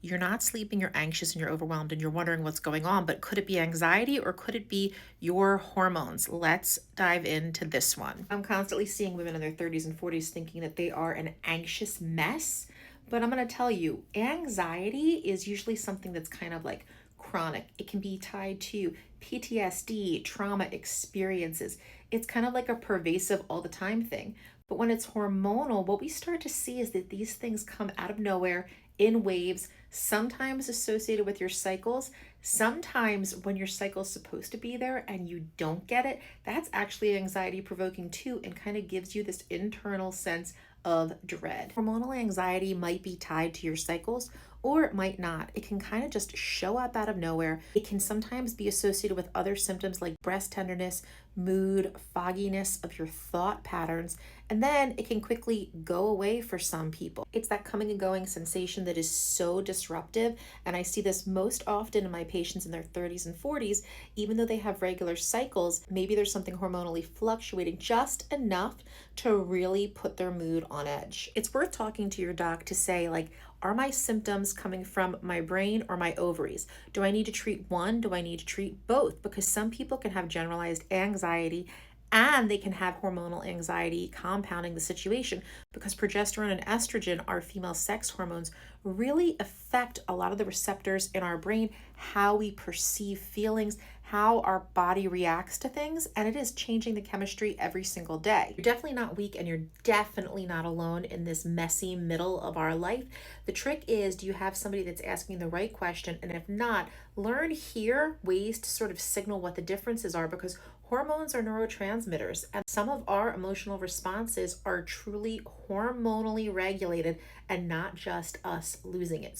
you're not sleeping, you're anxious, and you're overwhelmed, and you're wondering what's going on, but could it be anxiety or could it be your hormones? Let's dive into this one. I'm constantly seeing women in their 30s and 40s thinking that they are an anxious mess, but I'm going to tell you, anxiety is usually something that's kind of like chronic. It can be tied to PTSD, trauma experiences. It's kind of like a pervasive all the time thing. But when it's hormonal, what we start to see is that these things come out of nowhere in waves, sometimes associated with your cycles, sometimes when your cycle's supposed to be there and you don't get it. That's actually anxiety provoking too, and kind of gives you this internal sense of dread. Hormonal anxiety might be tied to your cycles or it might not. It can kind of just show up out of nowhere. It can sometimes be associated with other symptoms like breast tenderness, mood, fogginess of your thought patterns, and then it can quickly go away for some people. It's that coming and going sensation that is so disruptive, and I see this most often in my patients in their 30s and 40s, even though they have regular cycles, maybe there's something hormonally fluctuating just enough to really put their mood on edge. It's worth talking to your doc to say, like, are my symptoms coming from my brain or my ovaries? Do I need to treat one? Do I need to treat both? Because some people can have generalized anxiety and they can have hormonal anxiety compounding the situation, because progesterone and estrogen, our female sex hormones, really affect a lot of the receptors in our brain, how we perceive feelings, how our body reacts to things, and it is changing the chemistry every single day. You're definitely not weak and you're definitely not alone in this messy middle of our life. The trick is, do you have somebody that's asking the right question? And if not, learn here ways to sort of signal what the differences are, because hormones are neurotransmitters, and some of our emotional responses are truly hormonally regulated and not just us losing it. So